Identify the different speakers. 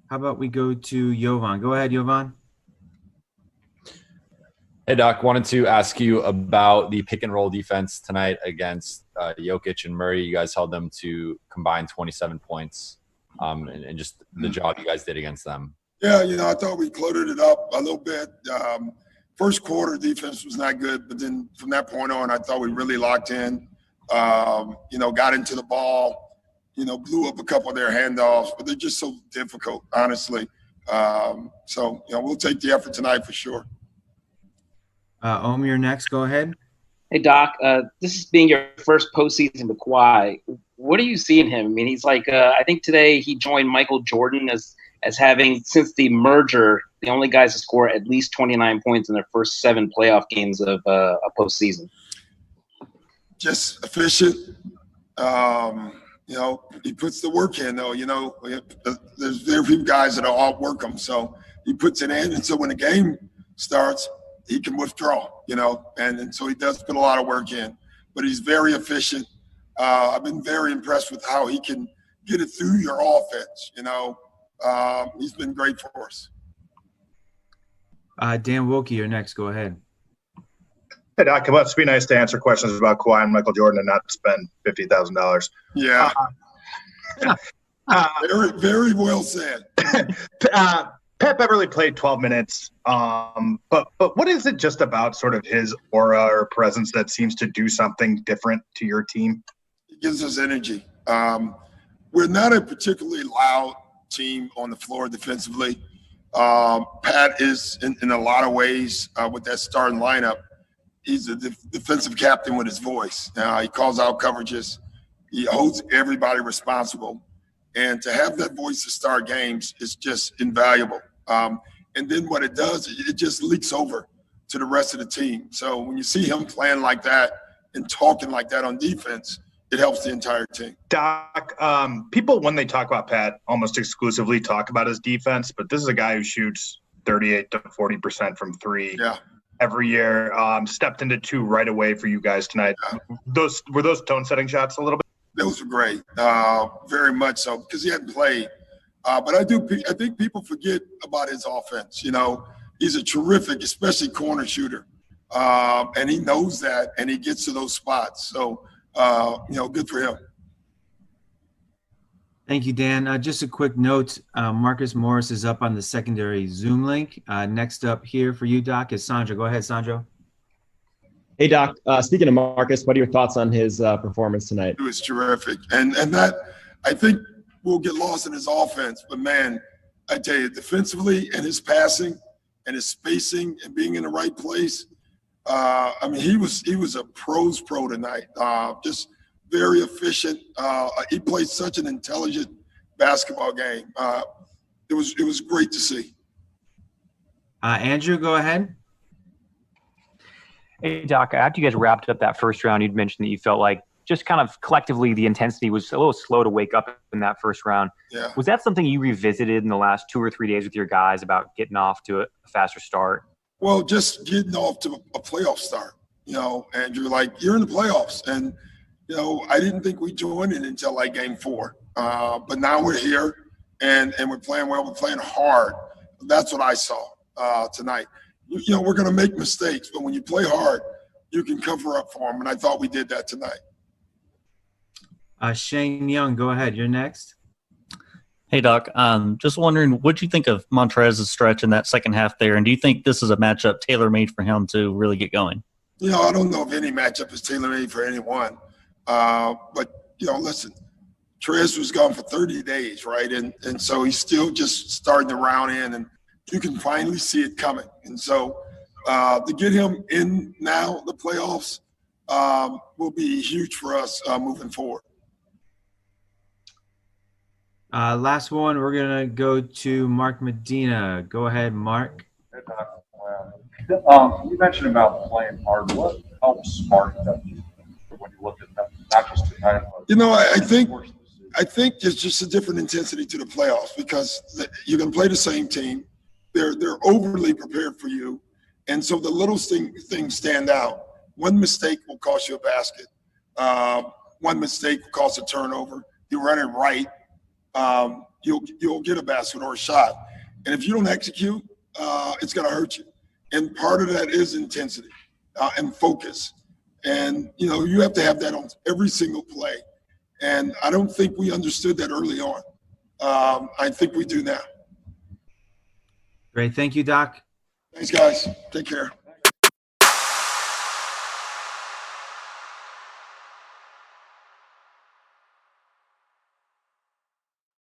Speaker 1: How about we go to Jovan? Go ahead, Jovan.
Speaker 2: Hey, Doc, wanted to ask you about the pick and roll defense tonight against Jokic and Murray. You guys held them to combined 27 points and just the job you guys did against them.
Speaker 3: Yeah, I thought we cluttered it up a little bit. First quarter defense was not good, but then from that point on, I thought we really locked in, got into the ball, blew up a couple of their handoffs, but they're just so difficult, honestly. We'll take the effort tonight for sure.
Speaker 1: You're next. Go ahead.
Speaker 4: Hey, Doc. This is being your first postseason with Kawhi. What do you see in him? I mean, he's like, I think today he joined Michael Jordan as having, since the merger, the only guys to score at least 29 points in their first 7 playoff games of a postseason.
Speaker 3: Just efficient. He puts the work in, though. There's very few guys that'll outwork him. So he puts it in. And so when the game starts, he can withdraw, and so he does put a lot of work in. But he's very efficient. I've been very impressed with how he can get it through your offense, He's been great for us.
Speaker 1: Dan Wilkie, you're next. Go ahead.
Speaker 5: Hey, Doc, it must be nice to answer questions about Kawhi and Michael Jordan and not spend $50,000.
Speaker 3: Yeah. Very, very well said.
Speaker 5: Pat Beverly played 12 minutes, but what is it just about sort of his aura or presence that seems to do something different to your team?
Speaker 3: It gives us energy. We're not a particularly loud team on the floor defensively. Pat is, in a lot of ways, with that starting lineup, he's a defensive captain with his voice. He calls out coverages. He holds everybody responsible. And to have that voice to start games is just invaluable. And then what it does, it just leaks over to the rest of the team. So when you see him playing like that and talking like that on defense, it helps the entire team.
Speaker 5: Doc, people, when they talk about Pat, almost exclusively talk about his defense, but this is a guy who shoots 38 to 40% from 3 every year. Stepped into 2 right away for you guys tonight. Were those tone-setting shots a little bit?
Speaker 3: Those were great, very much so, because he hadn't played. But I think people forget about his offense. He's a terrific, especially corner shooter, and he knows that, and he gets to those spots. So, good for him.
Speaker 1: Thank you, Dan. Just a quick note, Marcus Morris is up on the secondary Zoom link. Next up here for you, Doc, is Sandro. Go ahead, Sandro.
Speaker 6: Hey, Doc. Speaking of Marcus, what are your thoughts on his performance tonight?
Speaker 3: It was terrific. And that, I think, will get lost in his offense. But, man, I tell you, defensively and his passing and his spacing and being in the right place, he was a pro's pro tonight. Just very efficient. He played such an intelligent basketball game. It was great to see.
Speaker 1: Andrew, go ahead.
Speaker 7: Hey, Doc, after you guys wrapped up that first round, you'd mentioned that you felt like just kind of collectively the intensity was a little slow to wake up in that first round.
Speaker 3: Yeah.
Speaker 7: Was that something you revisited in the last 2 or 3 days with your guys about getting off to a faster start?
Speaker 3: Well, just getting off to a playoff start, Andrew, like you're in the playoffs. And, I didn't think we joined it until like game 4. But now we're here and we're playing well. We're playing hard. That's what I saw tonight. We're going to make mistakes, but when you play hard, you can cover up for them. And I thought we did that tonight.
Speaker 1: Shane Young, go ahead. You're next.
Speaker 8: Hey, Doc. Just wondering, what do you think of Montrez's stretch in that second half there? And do you think this is a matchup tailor-made for him to really get going?
Speaker 3: I don't know if any matchup is tailor-made for anyone. But, listen, Trezz was gone for 30 days, right? And so he's still just starting to round in, and you can finally see it coming. And so to get him in now, the playoffs, will be huge for us moving forward.
Speaker 1: Last one, we're going to go to Mark Medina. Go ahead, Mark.
Speaker 9: You mentioned about playing hard. What helps spark that when you look at that, not just tonight?
Speaker 3: I think there's just a different intensity to the playoffs because you're going to play the same team. They're overly prepared for you. And so the little things stand out. One mistake will cost you a basket. One mistake will cost a turnover. You run it right. you'll get a basket or a shot. And if you don't execute, it's going to hurt you. And part of that is intensity and focus. And, you have to have that on every single play. And I don't think we understood that early on. I think we do now.
Speaker 1: Great. Thank you, Doc.
Speaker 3: Thanks, guys. Take care.